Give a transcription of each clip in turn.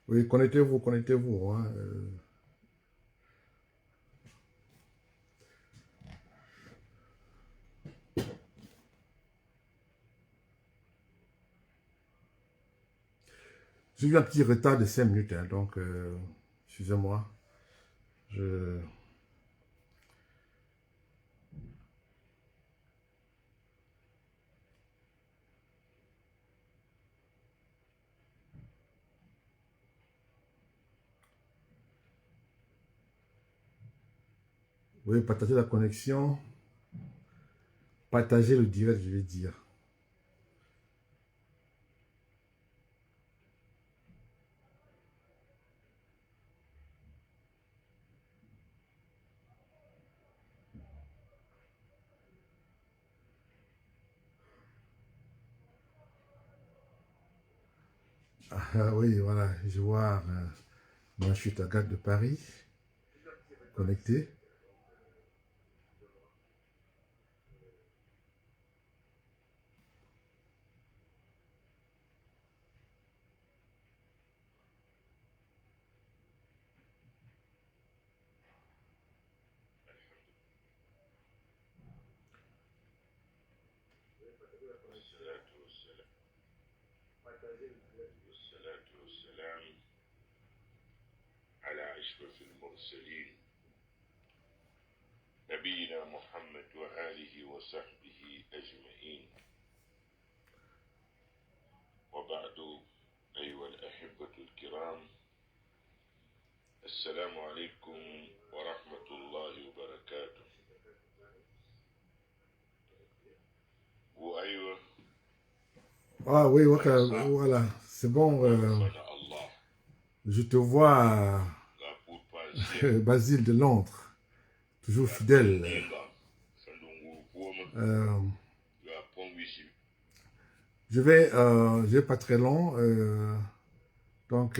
Oui, connectez-vous, connectez-vous, hein. J'ai eu un petit retard de 5 minutes, hein, donc excusez-moi. Je... Oui, partagez la connexion, partagez le direct, je vais dire. Ah, oui, voilà, je vois ma chute à Gare de Paris, connecté. والصلاة والسلام على أشرف المرسلين نبينا محمد وآله وصحبه أجمعين وبعد أيها الأحبة الكرام السلام عليكم ورحمة الله وبركاته وأيوة Ah oui, voilà, c'est bon. Je te vois, Basile de Londres, toujours fidèle. Euh, je vais pas très long, donc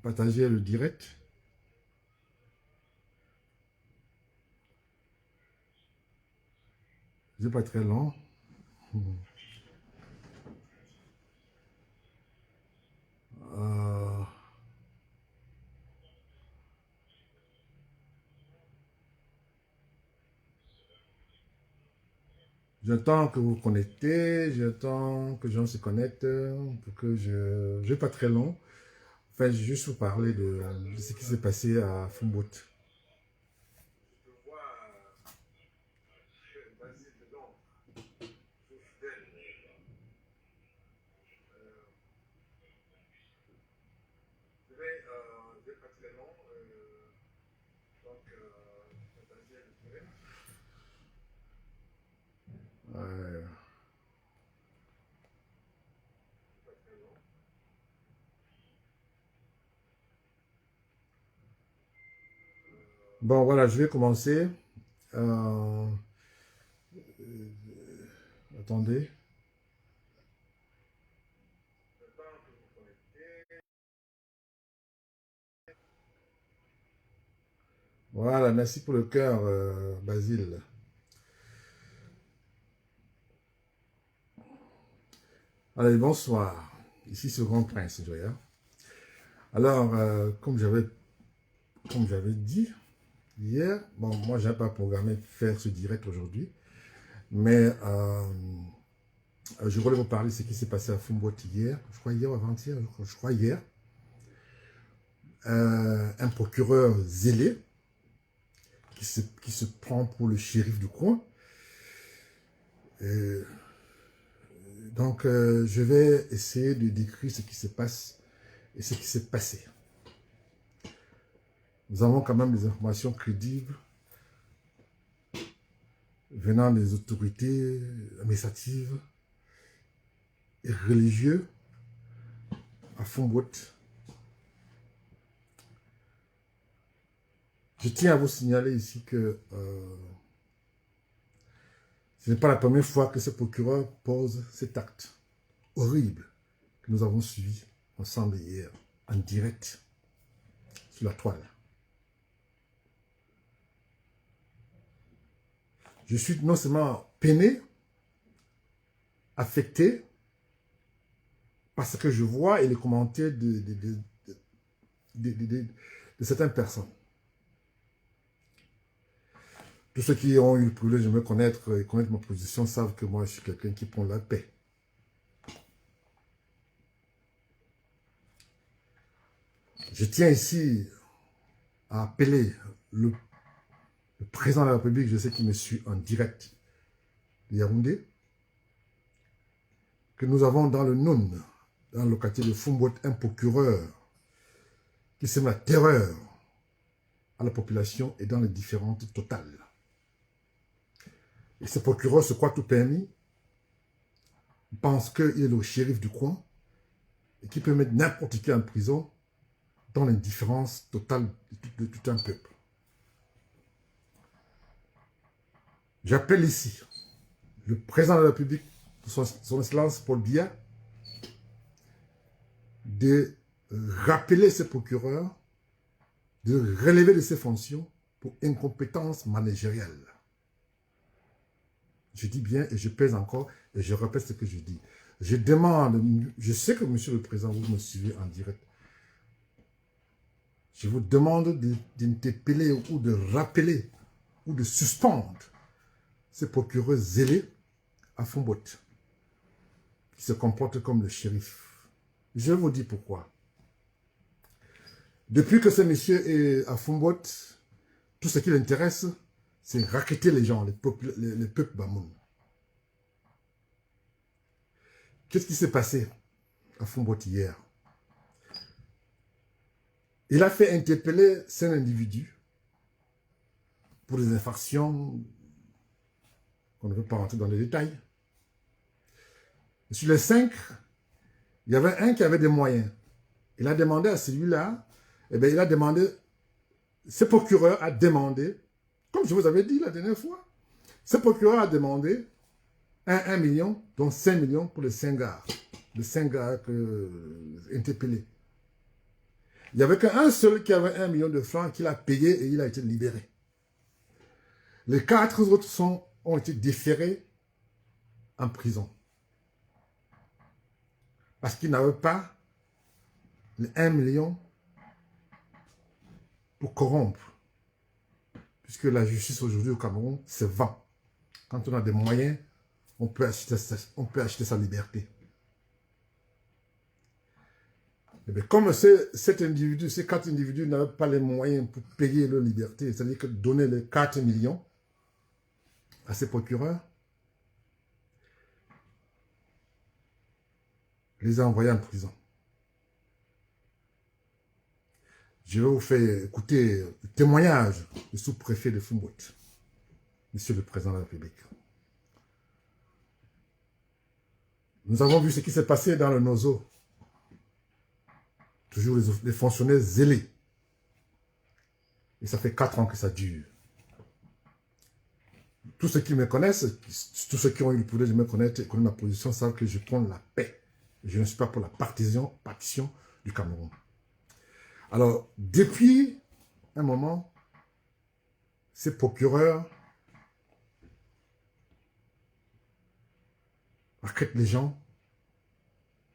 partager le direct. Je vais pas très long. Euh, J'attends que vous vous connectez, j'attends que les gens se connectent pour que je... Je vais pas très long. Enfin, je vais juste vous parler de ce qui s'est passé à Fumbout. Je vais pas très long, donc partager le direct. Euh, Bon, voilà, je vais commencer. Euh, Attendez. Voilà, merci pour le cœur, Basile. Allez, bonsoir. Ici, c'est le Grand Prince, Joya. Alors, comme j'avais dit hier, bon, moi, je n'ai pas programmé faire ce direct aujourd'hui, mais je voulais vous parler de ce qui s'est passé à Fumboit hier, je crois hier ou avant-hier, je crois hier. Un procureur zélé qui se prend pour le shérif du coin. Et donc, je vais essayer de décrire ce qui se passe et ce qui s'est passé. Nous avons quand même des informations crédibles venant des autorités administratives et religieuses à Fumbout. Je tiens à vous signaler ici que ce n'est pas la première fois que ce procureur pose cet acte horrible que nous avons suivi ensemble hier, en direct, sur la toile. Je suis non seulement peiné, affecté, parce que je vois et les commentaires de certaines personnes. Tous ceux qui ont eu le privilège de me connaître et connaître ma position savent que moi, je suis quelqu'un qui prend la paix. Je tiens ici à appeler le président de la République, je sais qu'il me suit en direct de Yaoundé, que nous avons dans le Noun, dans le quartier de Fumbot, un procureur qui sème la terreur à la population et dans les différentes totales. Et ce procureur se croit tout permis, pense qu'il est le shérif du coin et qu'il peut mettre n'importe qui en prison dans l'indifférence totale de tout un peuple. J'appelle ici le président de la République, son Excellence Paul Biya, de rappeler ce procureur, de relever de ses fonctions pour incompétence managériale. Je dis bien et je pèse encore et je répète ce que je dis. Je demande, je sais que monsieur le président, vous me suivez en direct. Je vous demande d'interpeller ou de rappeler ou de suspendre ces procureurs zélés à Fumbot qui se comportent comme le shérif. Je vous dis pourquoi. Depuis que ce monsieur est à Fumbot, tout ce qui l'intéresse, c'est racketter les gens, les peuples Bamoun. Qu'est-ce qui s'est passé à Fumbot hier? Il a fait interpeller 5 individus pour des infractions qu'on ne veut pas rentrer dans les détails. Et sur les 5, il y avait un qui avait des moyens. Il a demandé à celui-là, il a demandé, ce procureur a demandé, comme je vous avais dit la dernière fois, ce procureur a demandé 1 million, donc 5 millions pour les 5 gars. Les 5 gars interpellés. Il n'y avait qu'un seul qui avait 1 million de francs qu'il a payé et il a été libéré. Les 4 autres ont été déférés en prison. Parce qu'ils n'avaient pas les 1 million pour corrompre. Puisque la justice aujourd'hui au Cameroun se vend. Quand on a des moyens, on peut acheter sa liberté. Et bien, comme ces 4 individus n'avaient pas les moyens pour payer leur liberté, c'est-à-dire que donner les 4 millions à ces procureurs, les a envoyés en prison. Je vais vous faire écouter le témoignage du sous-préfet de Fumbot, Monsieur le Président de la République. Nous avons vu ce qui s'est passé dans le Nozo. Toujours les fonctionnaires zélés. Et ça fait 4 ans que ça dure. Tous ceux qui me connaissent, tous ceux qui ont eu le privilège de me connaître et connaissent ma position, savent que je prends la paix. Je ne suis pas pour la partition du Cameroun. Alors, depuis un moment, ces procureurs rachettent les gens.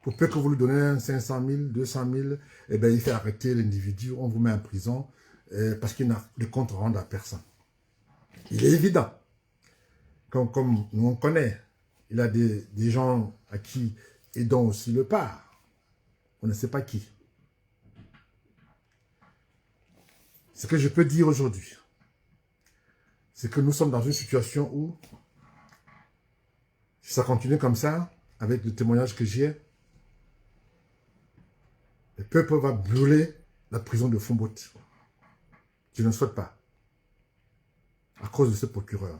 Pour peu que vous lui donnez 500 000, 200 000, eh bien, il fait arrêter l'individu, on vous met en prison parce qu'il n'a de compte à rendre à personne. Il est évident, comme nous on connaît, il a des gens à qui et dont aussi le part. On ne sait pas qui. Ce que je peux dire aujourd'hui, c'est que nous sommes dans une situation où, si ça continue comme ça, avec le témoignage que j'ai, le peuple va brûler la prison de Fumbot. Je ne souhaite pas. À cause de ce procureur.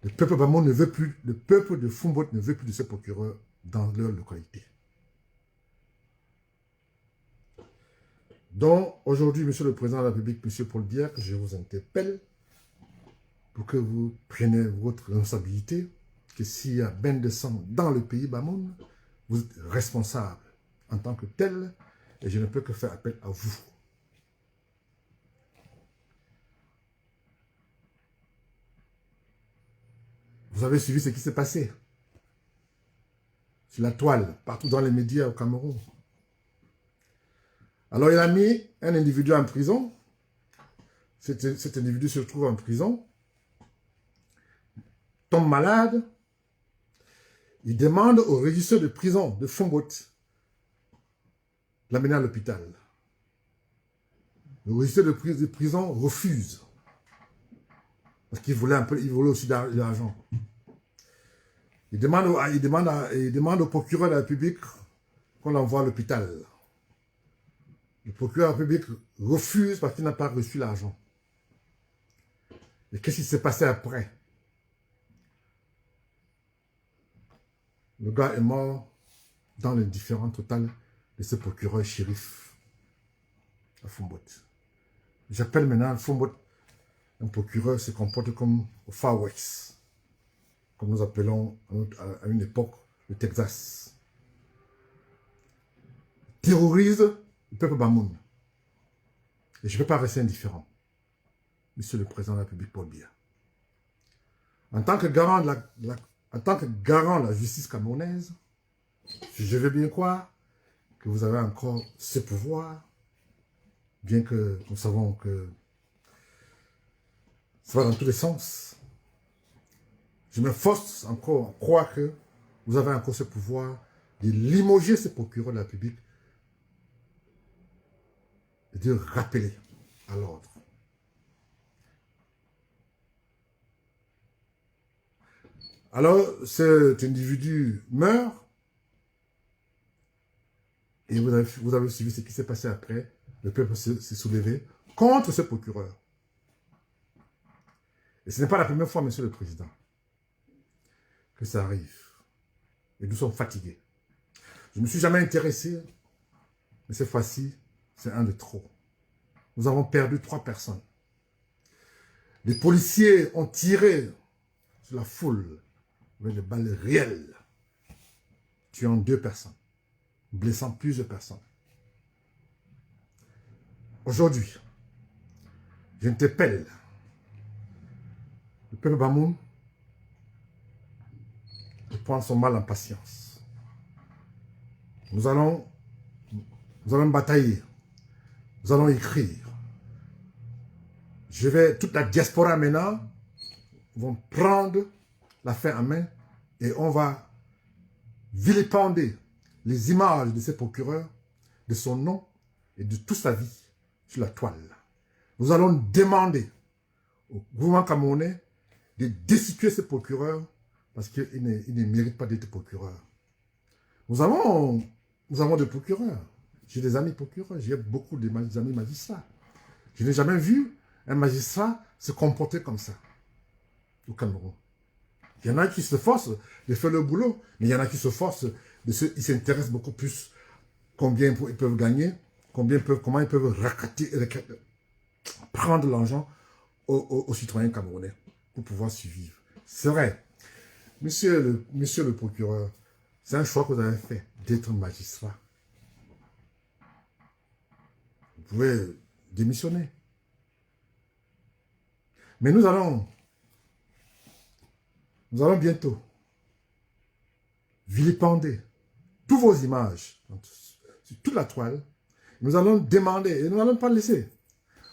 Le peuple Bamon ne veut plus, le peuple de Fumbot ne veut plus de ce procureur dans leur localité. Donc, aujourd'hui, Monsieur le Président de la République, Monsieur Paul Biya, je vous interpelle pour que vous preniez votre responsabilité, que s'il y a bain de sang dans le pays Bamoun, vous êtes responsable en tant que tel, et je ne peux que faire appel à vous. Vous avez suivi ce qui s'est passé sur la toile, partout dans les médias au Cameroun. Alors il a mis un individu en prison. Cet individu se trouve en prison, tombe malade. Il demande au régisseur de prison de Fombot de l'amener à l'hôpital. Le régisseur de prison refuse. Parce qu'il voulait aussi de l'argent. Il demande au procureur de la République qu'on l'envoie à l'hôpital. Le procureur de la République refuse parce qu'il n'a pas reçu l'argent. Et qu'est-ce qui s'est passé après? Le gars est mort dans l'indifférence totale de ce procureur shérif à Fombot. J'appelle maintenant Fombot un procureur se comporte comme au Far West, comme nous appelons à une époque le Texas. Il terrorise le peuple Bamoun. Et je ne peux pas rester indifférent, Monsieur le Président de la République Paul Biya. En tant que garant de la justice camerounaise, je veux bien croire que vous avez encore ce pouvoir, bien que nous savons que ça va dans tous les sens. Je me force encore à croire que vous avez encore ce pouvoir de limoger ce procureur de la République et de rappeler à l'ordre. Alors, cet individu meurt et vous avez suivi ce qui s'est passé après. Le peuple s'est soulevé contre ce procureur. Et ce n'est pas la première fois, Monsieur le Président, que ça arrive. Et nous sommes fatigués. Je ne me suis jamais intéressé, mais cette fois-ci, c'est un de trop. Nous avons perdu 3 personnes. Les policiers ont tiré sur la foule avec des balles réelles, tuant 2 personnes, blessant plusieurs personnes. Aujourd'hui, j'interpelle le peuple Bamoun de prendre son mal en patience. Nous allons batailler, nous allons écrire. Toute la diaspora maintenant vont prendre l'affaire en main et on va vilipender les images de ces procureurs, de son nom et de toute sa vie sur la toile. Nous allons demander au gouvernement camerounais de destituer ces procureurs parce qu'ils ne méritent pas d'être procureurs. Nous avons des procureurs. J'ai des amis procureurs, j'ai beaucoup d'amis magistrats. Je n'ai jamais vu un magistrat se comporter comme ça au Cameroun. Il y en a qui se forcent de faire le boulot, mais il y en a qui se forcent, ils s'intéressent beaucoup plus combien ils peuvent gagner, comment ils peuvent prendre l'argent aux citoyens camerounais pour pouvoir survivre. C'est vrai. Monsieur le procureur, c'est un choix que vous avez fait d'être magistrat. Vous pouvez démissionner. Mais nous allons bientôt vilipender toutes vos images sur toute la toile. Nous allons demander, et nous n'allons pas laisser,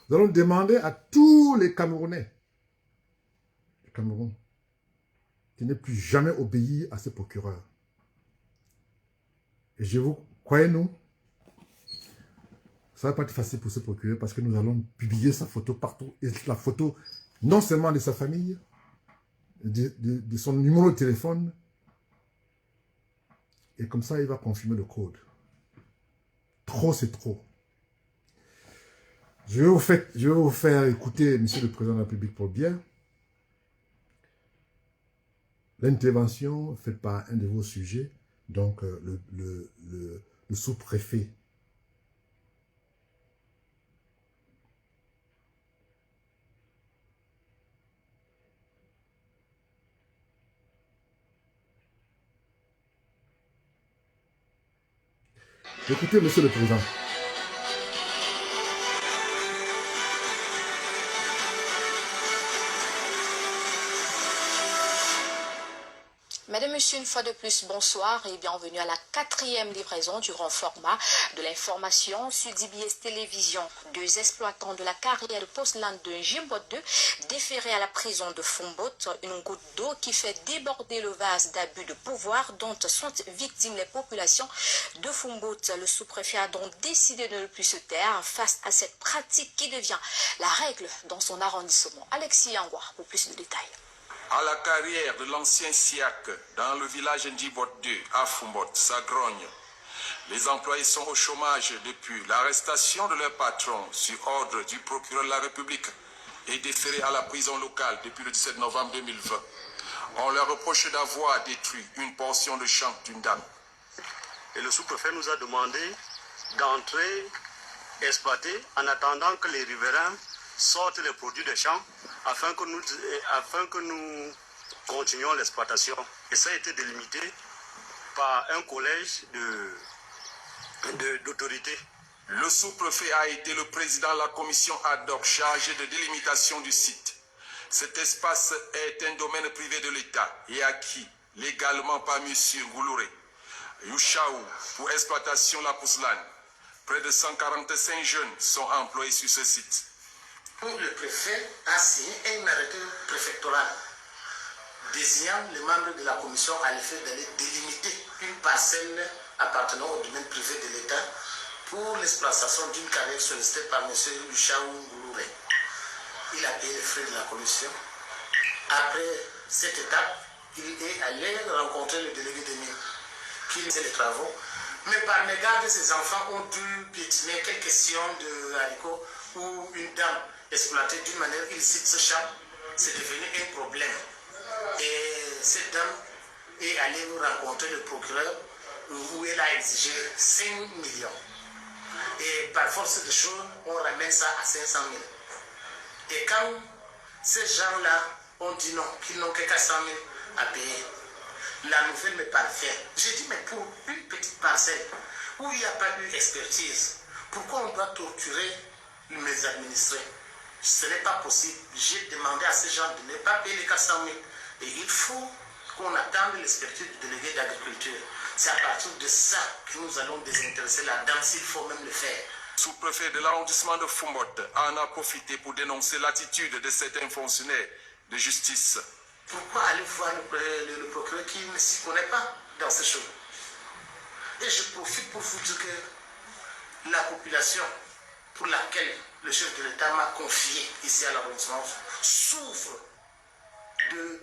nous allons demander à tous les Camerounais, du Cameroun, qui n'aient plus jamais obéi à ce procureur. Et je vous, croyez-nous, ça ne va pas être facile pour ce procureur parce que nous allons publier sa photo partout. Et la photo, non seulement de sa famille, de son numéro de téléphone. Et comme ça, il va confirmer le code. Trop, c'est trop. Je vais vous faire écouter, Monsieur le Président de la République Paul Biya, l'intervention faite par un de vos sujets, donc le sous-préfet. Écoutez, Monsieur le Président. Mesdames, Messieurs, une fois de plus, bonsoir et bienvenue à la 4e livraison du grand format de l'information sur DBS Télévision. Deux exploitants de la carrière de Postland de Jimbot 2 déférés à la prison de Fumbot, une goutte d'eau qui fait déborder le vase d'abus de pouvoir dont sont victimes les populations de Fumbot. Le sous-préfet a donc décidé de ne plus se taire face à cette pratique qui devient la règle dans son arrondissement. Alexis Yangwa pour plus de détails. À la carrière de l'ancien SIAC dans le village Ndjibot 2 à Fumbot, Sagrogne, les employés sont au chômage depuis l'arrestation de leur patron sur ordre du procureur de la République et déférés à la prison locale depuis le 17 novembre 2020. On leur reproche d'avoir détruit une portion de champ d'une dame. Et le sous-préfet nous a demandé d'entrer, exploiter, en attendant que les riverains sortent les produits des champs afin que nous continuions l'exploitation. Et ça a été délimité par un collège d'autorités. Le sous-préfet a été le président de la commission ad hoc chargée de délimitation du site. Cet espace est un domaine privé de l'État et acquis légalement par M. Goulouré Youchaou pour exploitation La Pouslane. Près de 145 jeunes sont employés sur ce site. Le préfet a signé un arrêté préfectoral désignant les membres de la commission à l'effet d'aller délimiter une parcelle appartenant au domaine privé de l'État pour l'exploitation d'une carrière sollicitée par M. Youchaou Goulouré. Il a payé les frais de la commission. Après cette étape, il est allé rencontrer le délégué des mines qui faisait les travaux. Mais par mégarde, ses enfants ont dû piétiner quelques questions de haricots où une dame exploitée d'une manière illicite ce champ, c'est devenu un problème. Et cette dame est allée rencontrer le procureur où elle a exigé 5 millions. Et par force de choses, on ramène ça à 500 000. Et quand ces gens-là ont dit non, qu'ils n'ont que 400 000 à payer, la nouvelle me parvient. J'ai dit, mais pour une petite parcelle où il n'y a pas eu d'expertise, pourquoi on doit torturer mes administrés? Ce n'est pas possible. J'ai demandé à ces gens de ne pas payer les 400 000. Et il faut qu'on attende l'expertise du délégué d'agriculture. C'est à partir de ça que nous allons désintéresser la dame, s'il faut même le faire. Sous-préfet de l'arrondissement de Fumbot en a profité pour dénoncer l'attitude de certains fonctionnaires de justice. Pourquoi aller voir le procureur qui ne s'y connaît pas dans ces choses? Et je profite pour vous dire que la population pour laquelle le chef de l'État m'a confié ici à l'arrondissement souffre de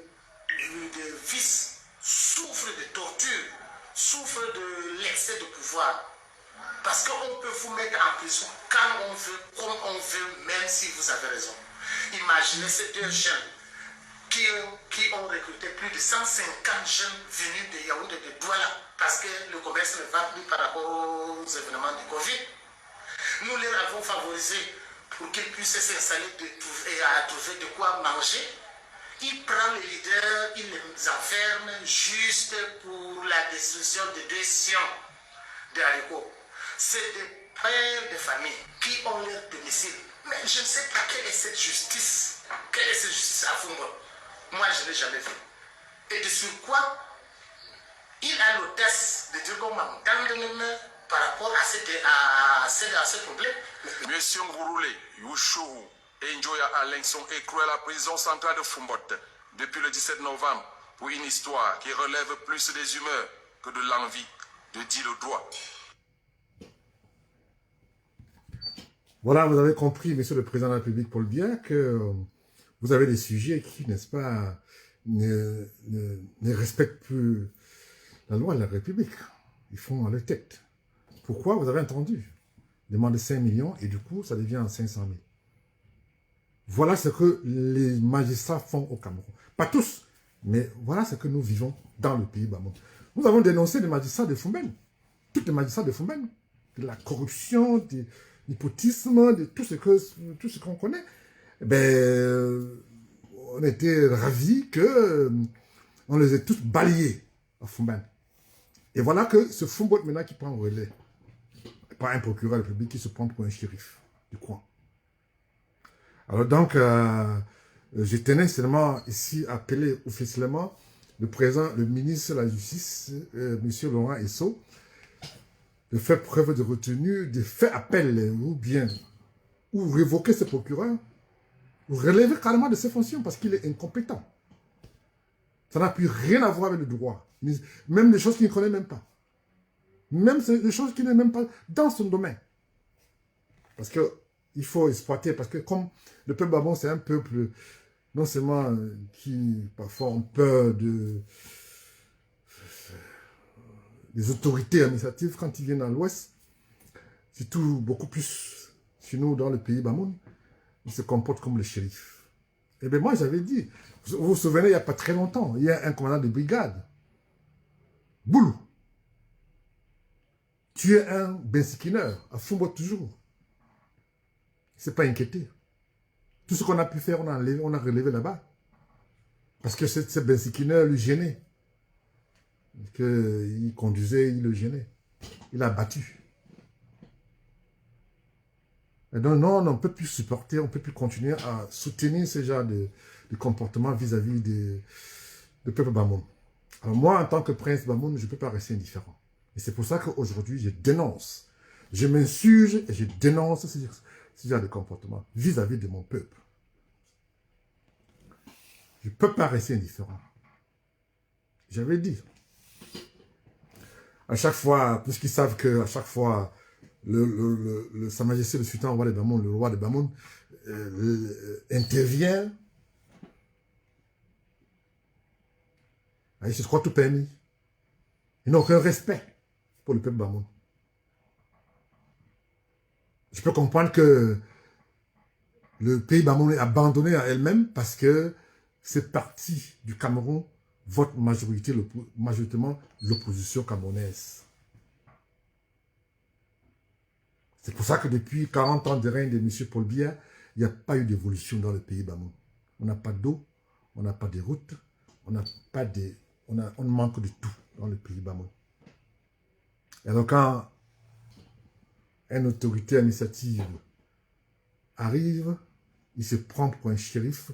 vices, souffre de torture, souffre de l'excès de pouvoir. Parce qu'on peut vous mettre en prison quand on veut, comme on veut, même si vous avez raison. Imaginez ces deux jeunes qui ont recruté plus de 150 jeunes venus de Yaoundé, de Douala, parce que le commerce ne va plus par rapport aux événements du Covid. Nous les avons favorisés pour qu'ils puissent s'installer et à trouver de quoi manger. Il prend les leaders, il les enferme juste pour la destruction de 2 sions de haricots. C'est des pères de famille qui ont leur domicile. Mais je ne sais pas quelle est cette justice. Quelle est cette justice à Fumbot? Moi, je ne l'ai jamais vu. Et de sur quoi il a l'audace de dire qu'on m'entende même par rapport à ce problème. Monsieur Ngouroulé Youchou et Njoya Alain sont écroués à la prison centrale de Fumbot depuis le 17 novembre pour une histoire qui relève plus des humeurs que de l'envie de dire le droit. Voilà, vous avez compris, Monsieur le Président de la République Paul Biya, que vous avez des sujets qui, n'est-ce pas, ne respectent plus la loi de la République. Ils font à leur tête. Pourquoi? Vous avez entendu. Demander 5 millions et du coup, ça devient 500 000. Voilà ce que les magistrats font au Cameroun. Pas tous, mais voilà ce que nous vivons dans le pays Bamon. Nous avons dénoncé les magistrats de Fumben. Tous les magistrats de Fumben. De la corruption, de népotisme, de tout ce qu'on connaît. On était ravis que on les ait tous balayés à Fumben. Et voilà que ce Fumbot maintenant qui prend relais. Pas un procureur de la République qui se prend pour un shérif du coin. Alors donc, je tenais seulement ici à appeler officiellement le ministre de la Justice, M. Laurent Esso, de faire preuve de retenue, de faire appel ou révoquer ses procureurs, ou relever carrément de ses fonctions parce qu'il est incompétent. Ça n'a plus rien à voir avec le droit. Même des choses qu'il ne connaît même pas. Même des choses qui n'est même pas dans son domaine. Parce qu'il faut exploiter, parce que comme le peuple Babon, c'est un peuple, non seulement qui parfois ont peur des autorités administratives quand ils viennent dans l'Ouest, surtout beaucoup plus chez nous dans le pays Bamoun, ils se comportent comme le shérif. Et bien moi j'avais dit, vous vous souvenez, il n'y a pas très longtemps, il y a un commandant de brigade, Boulou, tué un bensikineur à Fumbo toujours. Il ne s'est pas inquiété. Tout ce qu'on a pu faire, on a relevé là-bas. Parce que ce bensikineur lui gênait. Il conduisait, il le gênait. Il a battu. Et donc non, on ne peut plus supporter, on ne peut plus continuer à soutenir ce genre de comportement vis-à-vis du peuple Bamoun. Alors moi, en tant que prince Bamoun, je ne peux pas rester indifférent. Et c'est pour ça qu'aujourd'hui, je dénonce. Je m'insurge et je dénonce ce genre de comportement vis-à-vis de mon peuple. Je ne peux pas rester indifférent. J'avais dit. À chaque fois, puisqu'ils savent qu'à chaque fois, Sa Majesté le Sultan roi de Bamoun, le roi de Bamoun, intervient, ils se croient tout permis. Ils n'ont aucun respect pour le peuple Bamoun. Je peux comprendre que le pays Bamoun est abandonné à elle-même parce que cette partie du Cameroun vote majoritairement l'opposition camerounaise. C'est pour ça que depuis 40 ans de règne de M. Paul Biya, il n'y a pas eu d'évolution dans le pays Bamoun. On n'a pas d'eau, on n'a pas de routes, on manque de tout dans le pays Bamoun. Et donc quand une autorité administrative arrive, il se prend pour un shérif,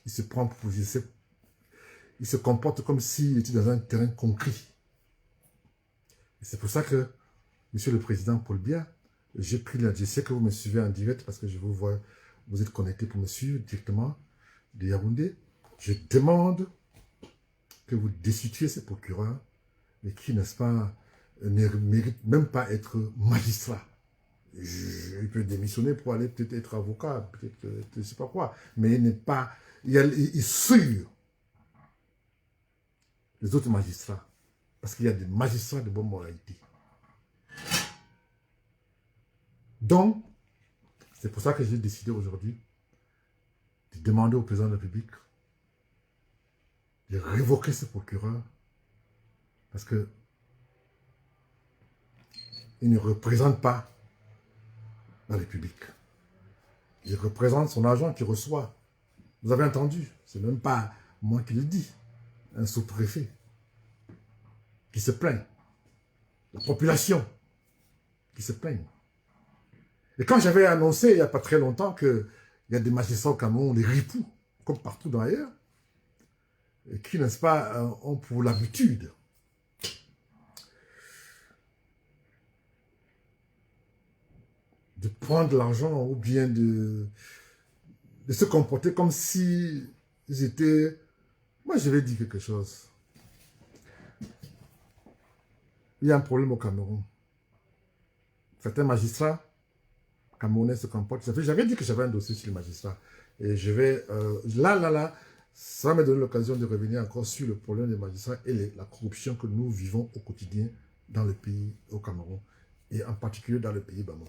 il se prend pour... Il se comporte comme s'il était dans un terrain conquis. Et c'est pour ça que, Monsieur le Président Paul Biya, j'ai pris je sais que vous me suivez en direct parce que je vous vois, vous êtes connecté pour me suivre directement de Yaoundé. Je demande que vous destituiez ces procureurs, mais qui, n'est-ce pas, ne méritent même pas être magistrats. Il peut démissionner pour aller peut-être être avocat, peut-être je ne sais pas quoi, mais il n'est pas, il suit les autres magistrats, parce qu'il y a des magistrats de bonne moralité. Donc, c'est pour ça que j'ai décidé aujourd'hui de demander au président de la République de révoquer ce procureur, parce que il ne représente pas la République. Il représente son agent qui reçoit. Vous avez entendu, c'est même pas moi qui le dis. Un sous-préfet qui se plaint. La population qui se plaigne. Et quand j'avais annoncé il n'y a pas très longtemps qu'il y a des magistrats au Cameroun, des ripoux, comme partout dans ailleurs, qui, n'est-ce pas, ont pour l'habitude de prendre l'argent ou bien de se comporter comme si ils étaient... Moi, je vais dire quelque chose. Il y a un problème au Cameroun. Certains magistrats camerounais se comportent. J'avais dit que j'avais un dossier sur les magistrats. Et je vais... ça va me donner l'occasion de revenir encore sur le problème des magistrats et la corruption que nous vivons au quotidien dans le pays, au Cameroun. Et en particulier dans le pays Bamoun.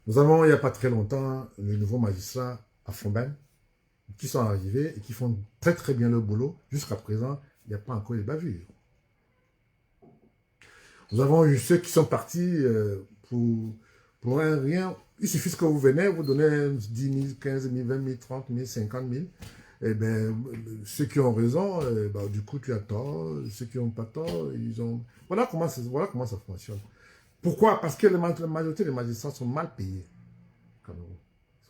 Nous avons, il n'y a pas très longtemps, les nouveaux magistrats à Fomben qui sont arrivés et qui font très très bien leur boulot. Jusqu'à présent, il n'y a pas encore de bavures. Nous avons eu ceux qui sont partis pour un rien. Il suffit que vous venez, vous donnez 10 000, 15 000, 20 000, 30 000, 50 000. Et bien, ceux qui ont raison, du coup, tu as tort. Ceux qui n'ont pas tort, ils ont... Voilà comment ça fonctionne. Pourquoi? Parce que la majorité des magistrats sont mal payés. Ils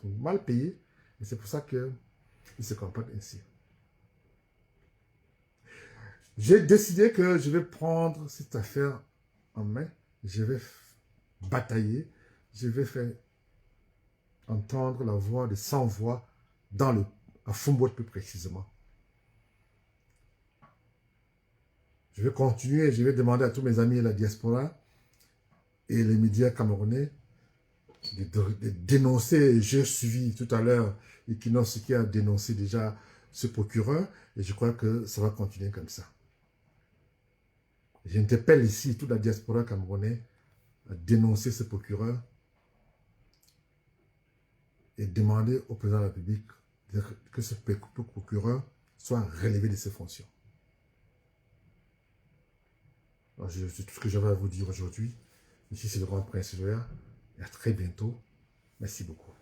sont mal payés. Et c'est pour ça qu'ils se comportent ainsi. J'ai décidé que je vais prendre cette affaire en main. Je vais batailler. Je vais faire entendre la voix de 100 voix à Foumbot plus précisément. Je vais continuer, je vais demander à tous mes amis de la diaspora et les médias camerounais de dénoncer. J'ai suivi tout à l'heure Equinox qui a dénoncé déjà ce procureur et je crois que ça va continuer comme ça. J'interpelle ici toute la diaspora camerounaise à dénoncer ce procureur et demander au président de la République que ce procureur soit relevé de ses fonctions. C'est tout ce que j'avais à vous dire aujourd'hui. Ici, c'est le Grand Prince Vert. Et à très bientôt. Merci beaucoup.